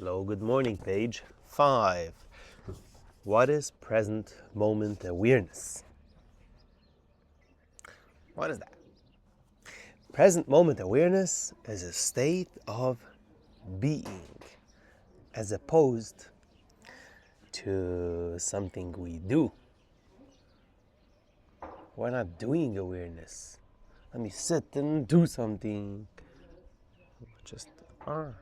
Hello, good morning, page 5. What is present moment awareness? What is that? Present moment awareness is a state of being as opposed to something we do. We're not doing awareness. Let me sit and do something. We just are.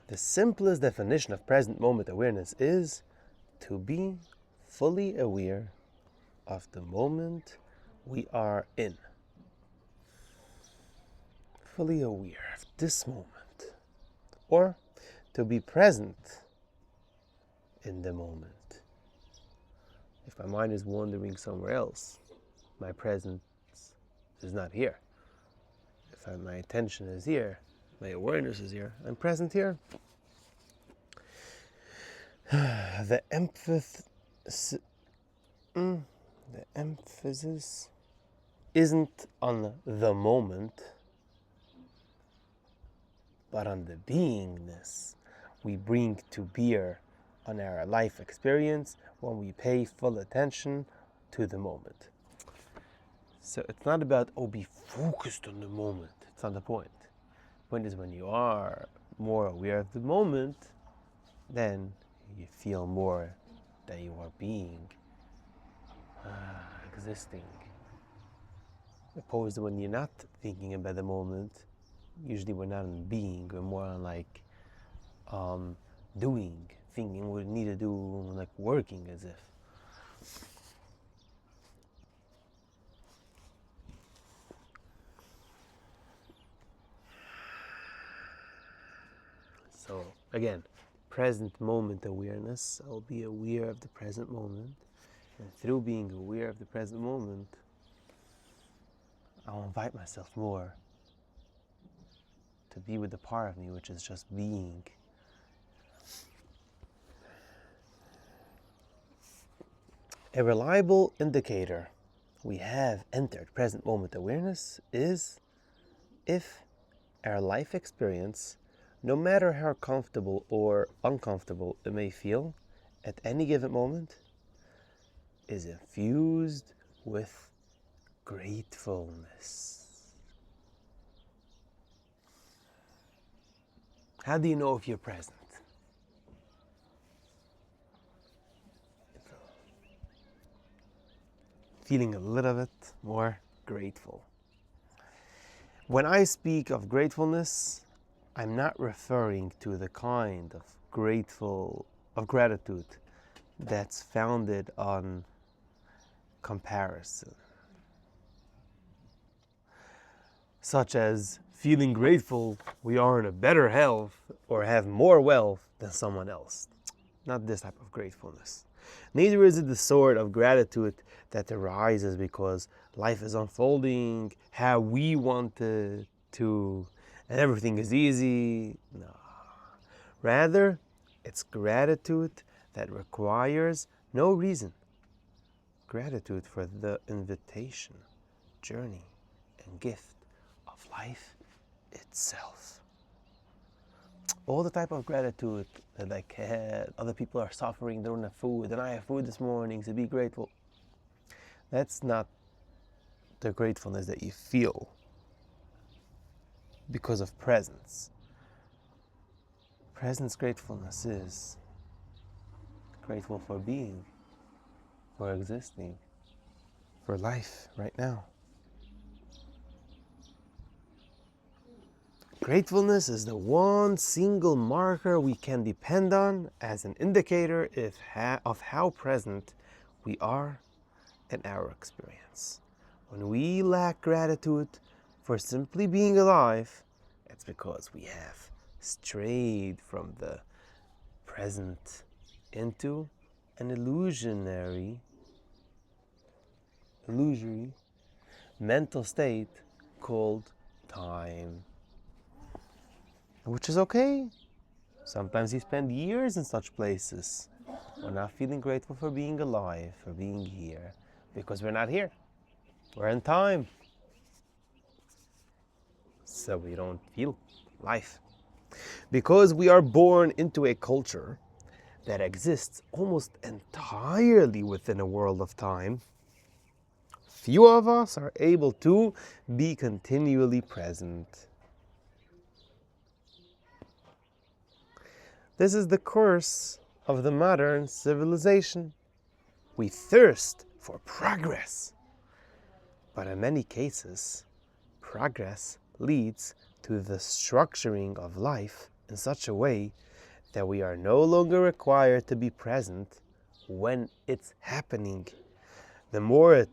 The simplest definition of present moment awareness is to be fully aware of the moment we are in. Fully aware of this moment. Or to be present in the moment. If my mind is wandering somewhere else, my presence is not here. If my attention is here, my awareness is here, I'm present here. The emphasis isn't on the moment, but on the beingness we bring to bear on our life experience when we pay full attention to the moment. So it's not about, be focused on the moment. It's not the point. The point is when you are more aware of the moment, then you feel more that you are being, existing. Opposed to when you're not thinking about the moment, usually we're not in being, we're more on doing, thinking what we need to do, like working as if. So again, present moment awareness. I'll be aware of the present moment, and through being aware of the present moment, I'll invite myself more to be with the part of me which is just being. A reliable indicator we have entered present moment awareness is if our life experience, no matter how comfortable or uncomfortable it may feel at any given moment, is infused with gratefulness. How do you know if you're present? Feeling a little bit more grateful. When I speak of gratefulness, I'm not referring to the kind of gratitude that's founded on comparison, such as feeling grateful we are in a better health or have more wealth than someone else. Not this type of gratefulness. Neither is it the sort of gratitude that arises because life is unfolding how we want it to and everything is easy. No. Rather, it's gratitude that requires no reason. Gratitude for the invitation, journey, and gift of life itself. All the type of gratitude that other people are suffering, they don't have food, and I have food this morning, so be grateful. That's not the gratefulness that you feel because of presence. Presence gratefulness is grateful for being, for existing, for life right now. Gratefulness is the one single marker we can depend on as an indicator of how present we are in our experience. When we lack gratitude for simply being alive, it's because we have strayed from the present into an illusory mental state called time. Which is okay. Sometimes you spend years in such places. We're not feeling grateful for being alive, for being here, because we're not here. We're in time. So we don't feel life. Because we are born into a culture that exists almost entirely within a world of time, few of us are able to be continually present. This is the curse of the modern civilization. We thirst for progress, but in many cases, progress leads to the structuring of life in such a way that we are no longer required to be present when it's happening. The more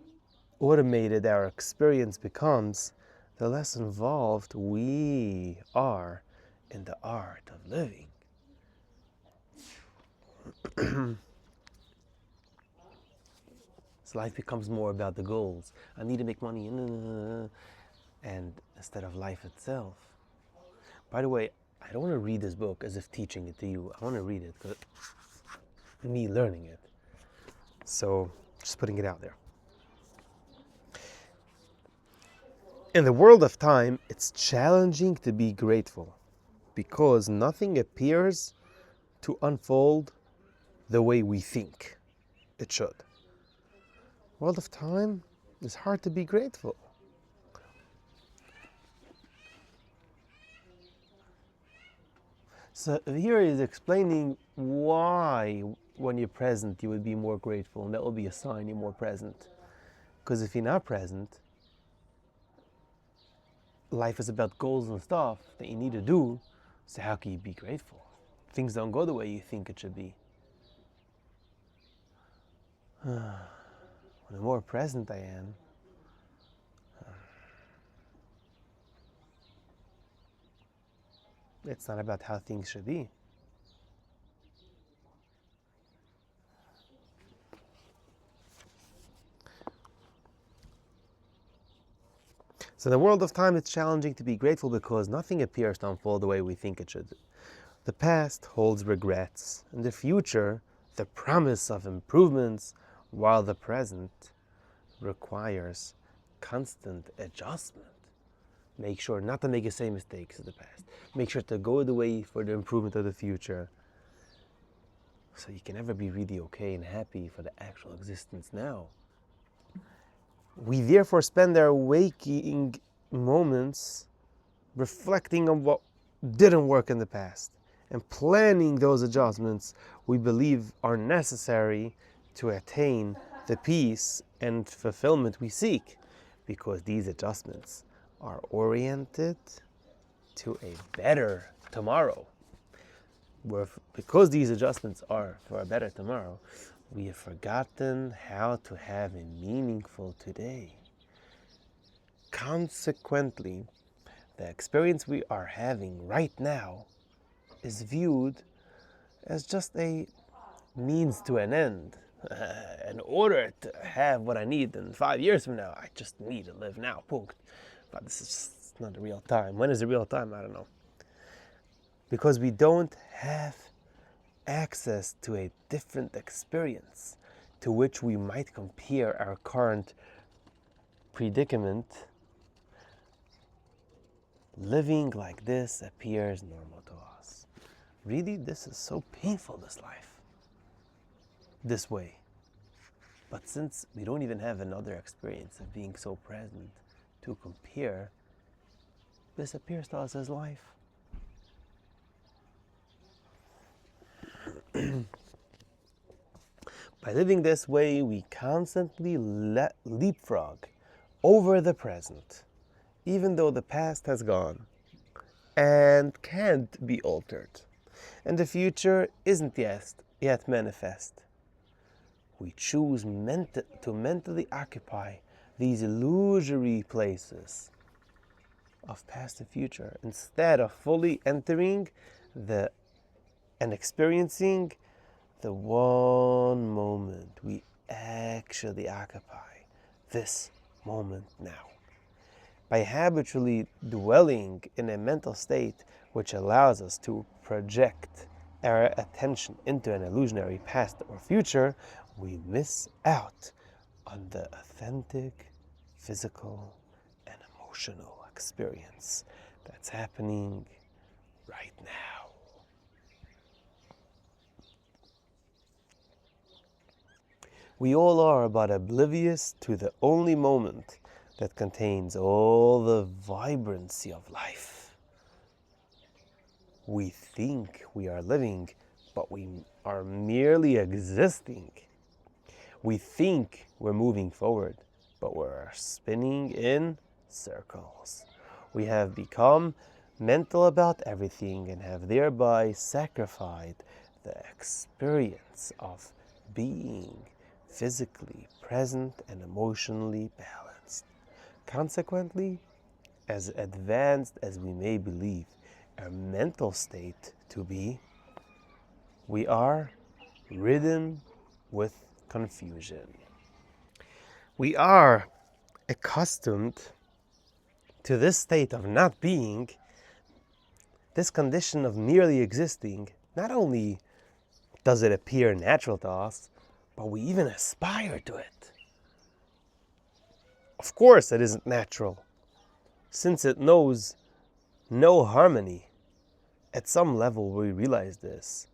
automated our experience becomes, the less involved we are in the art of living. So life becomes more about the goals. I need to make money, and instead of life itself. By the way, I don't want to read this book as if teaching it to you. I want to read it because me learning it. So just putting it out there. In the world of time, it's challenging to be grateful because nothing appears to unfold the way we think it should. World of time, it's hard to be grateful. So here is explaining why when you're present you would be more grateful, and that will be a sign you're more present. Because if you're not present, life is about goals and stuff that you need to do, so how can you be grateful? Things don't go the way you think it should be. The more present I am, it's not about how things should be. So in the world of time, it's challenging to be grateful because nothing appears to unfold the way we think it should. The past holds regrets, and the future, the promise of improvements, while the present requires constant adjustment. Make sure not to make the same mistakes as the past. Make sure to go the way for the improvement of the future. So you can never be really okay and happy for the actual existence now. We therefore spend our waking moments reflecting on what didn't work in the past and planning those adjustments we believe are necessary to attain the peace and fulfillment we seek, because these adjustments are oriented to a better tomorrow. Because these adjustments are for a better tomorrow, we have forgotten how to have a meaningful today. Consequently, the experience we are having right now is viewed as just a means to an end. In order to have what I need in 5 years from now, I just need to live now, punkt. But this is just not the real time. When is the real time? I don't know. Because we don't have access to a different experience to which we might compare our current predicament, living like this appears normal to us. Really, this is so painful, this life, this way. But since we don't even have another experience of being so present to compare, this appears to us as life. By living this way, we constantly leapfrog over the present, even though the past has gone and can't be altered, and the future isn't yet manifest. We choose to mentally occupy these illusory places of past and future instead of fully entering and experiencing the one moment we actually occupy, this moment now. By habitually dwelling in a mental state which allows us to project our attention into an illusionary past or future, we miss out on the authentic, physical, and emotional experience that's happening right now. We all are but oblivious to the only moment that contains all the vibrancy of life. We think we are living, but we are merely existing. We think we're moving forward, but we're spinning in circles. We have become mental about everything and have thereby sacrificed the experience of being physically present and emotionally balanced. Consequently, as advanced as we may believe our mental state to be, we are ridden with confusion. We are accustomed to this state of not being, this condition of merely existing. Not only does it appear natural to us, but we even aspire to it. Of course it isn't natural, since it knows no harmony. At some level we realize this.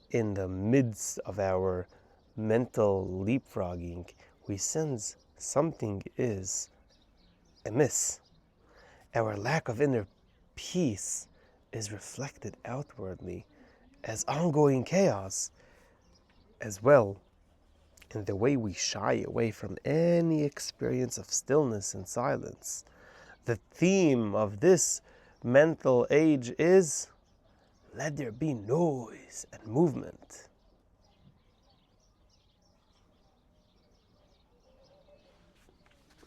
In the midst of our mental leapfrogging, we sense something is amiss. Our lack of inner peace is reflected outwardly as ongoing chaos, as well in the way we shy away from any experience of stillness and silence. The theme of this mental age is, let there be noise and movement.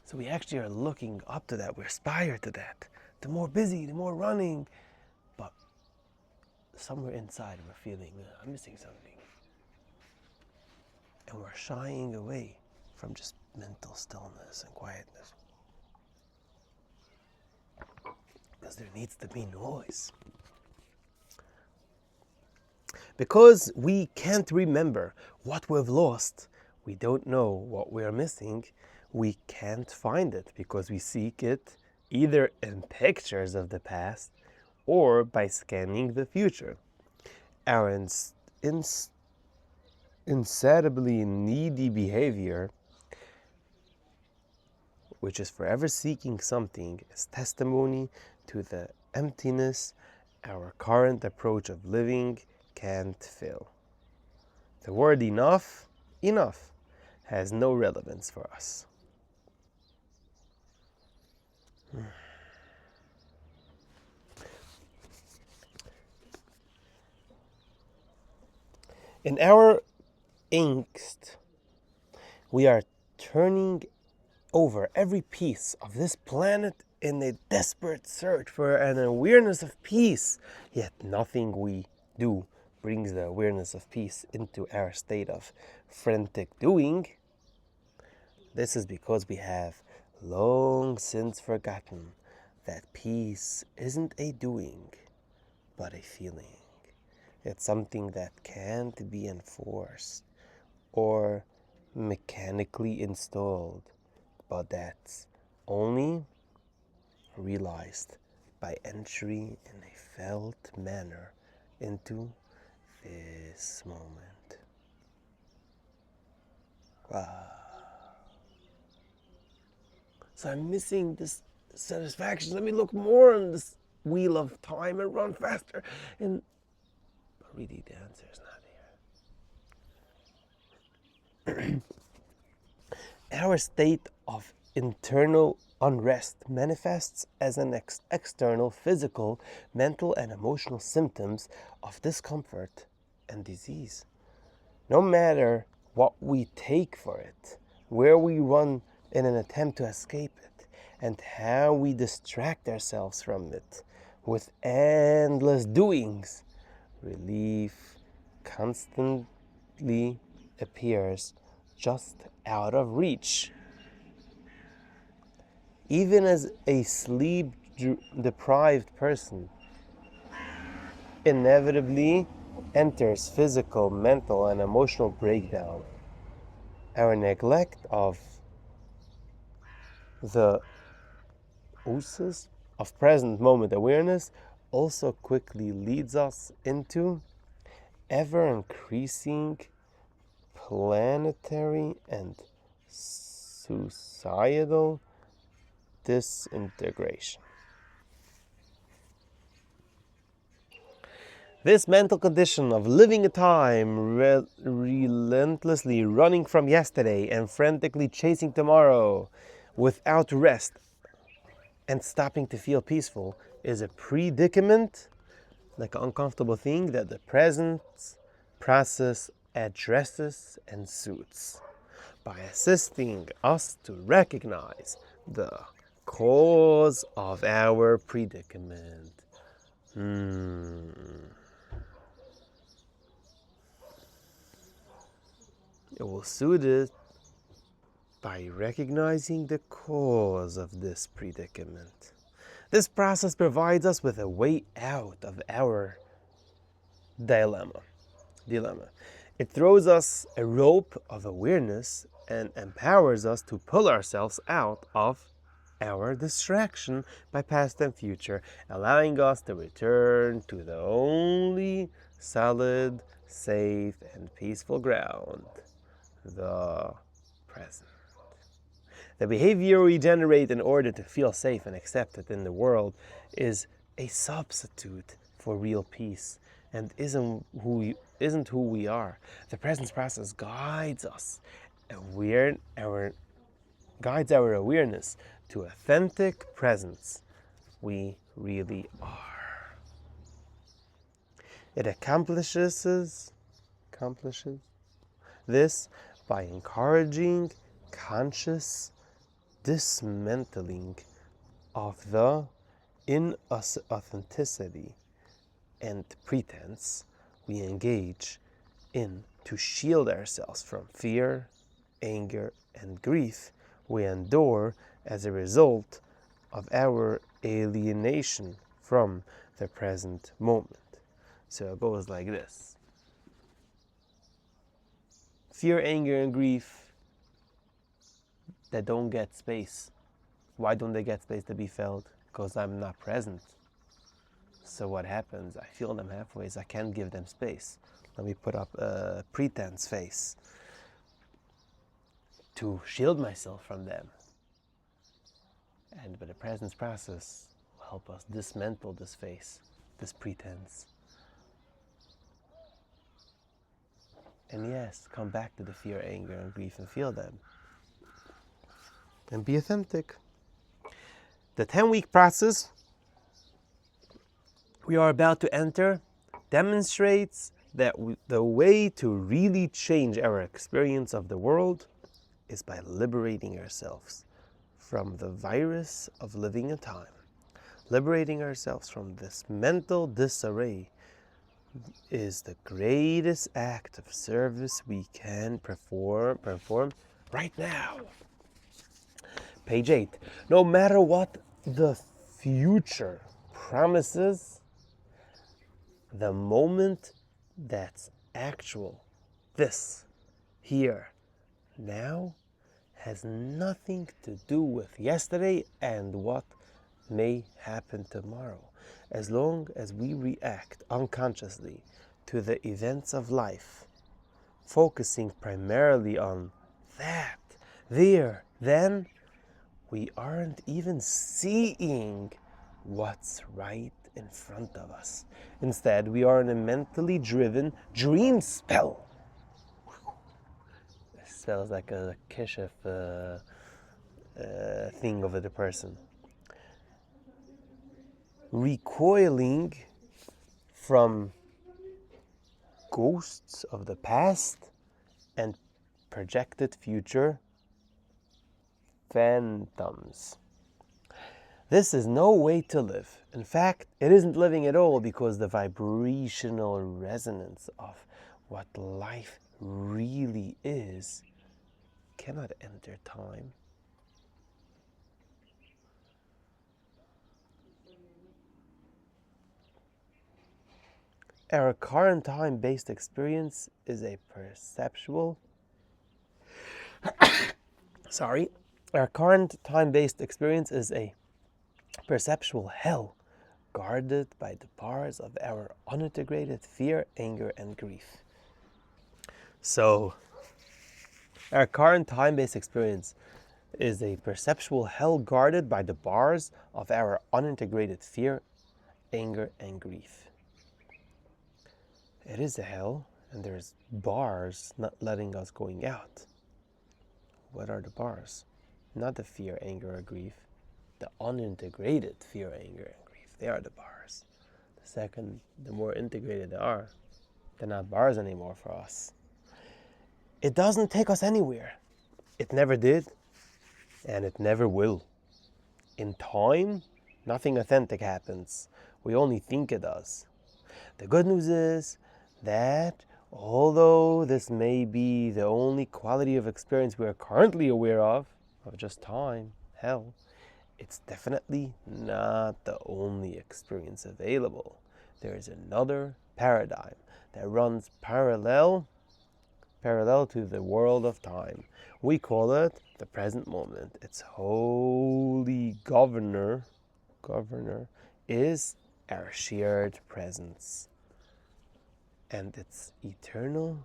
So we actually are looking up to that, we aspire to that. The more busy, the more running, but somewhere inside we're feeling, I'm missing something. And we're shying away from just mental stillness and quietness. Because there needs to be noise. Because we can't remember what we've lost, we don't know what we are missing, we can't find it because we seek it either in pictures of the past or by scanning the future. Our insatiably needy behavior, which is forever seeking something, is testimony to the emptiness our current approach of living can't fill. The word enough has no relevance for us. In our angst, we are turning over every piece of this planet in a desperate search for an awareness of peace. Yet nothing we do brings the awareness of peace into our state of frantic doing. This is because we have long since forgotten that peace isn't a doing, but a feeling. It's something that can't be enforced or mechanically installed, but that's only realized by entry in a felt manner into this moment. So I'm missing this satisfaction. Let me look more on this wheel of time and run faster. And but really the answer is not here. Our state of internal unrest manifests as an external physical, mental, and emotional symptoms of discomfort and disease. No matter what we take for it, where we run in an attempt to escape it, and how we distract ourselves from it with endless doings, relief constantly appears just out of reach. Even as a sleep-deprived person inevitably enters physical, mental, and emotional breakdown, our neglect of the uses of present moment awareness also quickly leads us into ever-increasing planetary and societal disintegration. This mental condition of living a time relentlessly running from yesterday and frantically chasing tomorrow without rest and stopping to feel peaceful is a predicament, like an uncomfortable thing that the present process addresses and suits by assisting us to recognize the cause of our predicament. It will suit it by recognizing the cause of this predicament. This process provides us with a way out of our dilemma. It throws us a rope of awareness and empowers us to pull ourselves out of our distraction by past and future, allowing us to return to the only solid, safe, and peaceful ground, the present. The behavior we generate in order to feel safe and accepted in the world is a substitute for real peace and isn't who we are. The presence process guides us, guides our awareness to authentic presence we really are. It accomplishes this by encouraging conscious dismantling of the inauthenticity and pretense we engage in to shield ourselves from fear, anger, and grief we endure as a result of our alienation from the present moment. So it goes like this. Fear, anger, and grief that don't get space. Why don't they get space to be felt? Because I'm not present. So what happens? I feel them halfway. I can't give them space. Let me put up a pretense face to shield myself from them. But the presence process will help us dismantle this face, this pretense. And yes, come back to the fear, anger, and grief and feel them. And be authentic. The 10-week process we are about to enter demonstrates that the way to really change our experience of the world is by liberating ourselves from the virus of living in time. Liberating ourselves from this mental disarray is the greatest act of service we can perform right now. Page 8. No matter what the future promises, the moment that's actual, this, here, now, has nothing to do with yesterday and what may happen tomorrow. As long as we react unconsciously to the events of life, focusing primarily on that, there, then, we aren't even seeing what's right in front of us. Instead, we are in a mentally driven dream spell. It spells like a kishif thing over the person. Recoiling from ghosts of the past and projected future phantoms. This is no way to live. In fact, it isn't living at all, because the vibrational resonance of what life really is cannot enter time. Our current time-based experience is a perceptual Our current time-based experience is a perceptual hell guarded by the bars of our unintegrated fear, anger, and grief. So, our current time-based experience is a perceptual hell guarded by the bars of our unintegrated fear, anger, and grief. It is a hell, and there's bars not letting us going out. What are the bars? Not the fear, anger, or grief. The unintegrated fear, anger, and grief. They are the bars. The second, the more integrated they are, they're not bars anymore for us. It doesn't take us anywhere. It never did, and it never will. In time, nothing authentic happens. We only think it does. The good news is that although this may be the only quality of experience we are currently aware of just time, hell, it's definitely not the only experience available. There is another paradigm that runs parallel to the world of time. We call it the present moment. Its holy governor is our shared presence. And its eternal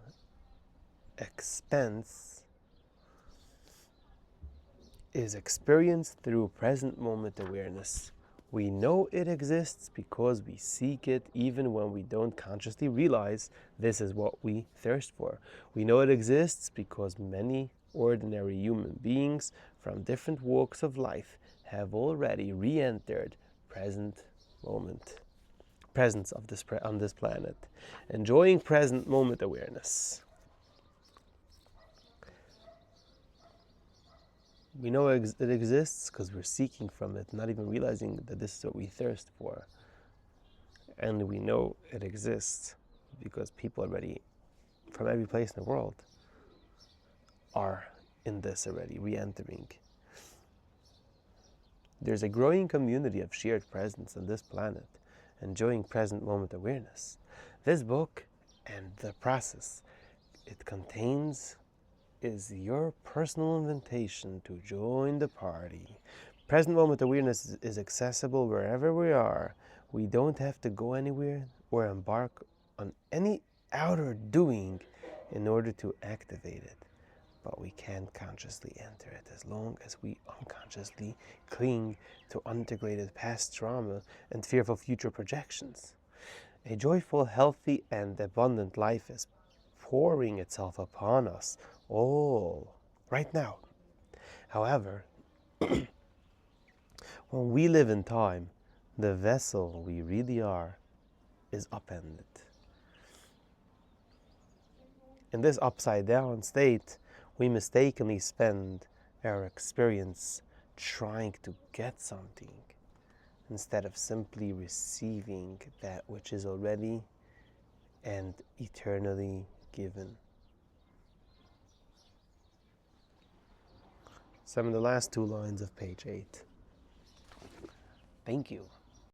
expense is experienced through present moment awareness. We know it exists because we seek it even when we don't consciously realize this is what we thirst for. We know it exists because many ordinary human beings from different walks of life have already re-entered presence of on this planet, enjoying present moment awareness. We know it exists because we're seeking from it, not even realizing that this is what we thirst for. And we know it exists because people already, from every place in the world, are in this already, re-entering. There's a growing community of shared presence on this planet, enjoying present moment awareness. This book and the process it contains is your personal invitation to join the party. Present moment awareness is accessible wherever we are. We don't have to go anywhere or embark on any outer doing in order to activate it. But we can consciously enter it as long as we unconsciously cling to integrated past trauma and fearful future projections. A joyful, healthy, and abundant life is pouring itself upon us all right now. However, when we live in time, the vessel we really are is upended. In this upside down state, we mistakenly spend our experience trying to get something instead of simply receiving that which is already and eternally given. Some of the last two lines of page 8. Thank you.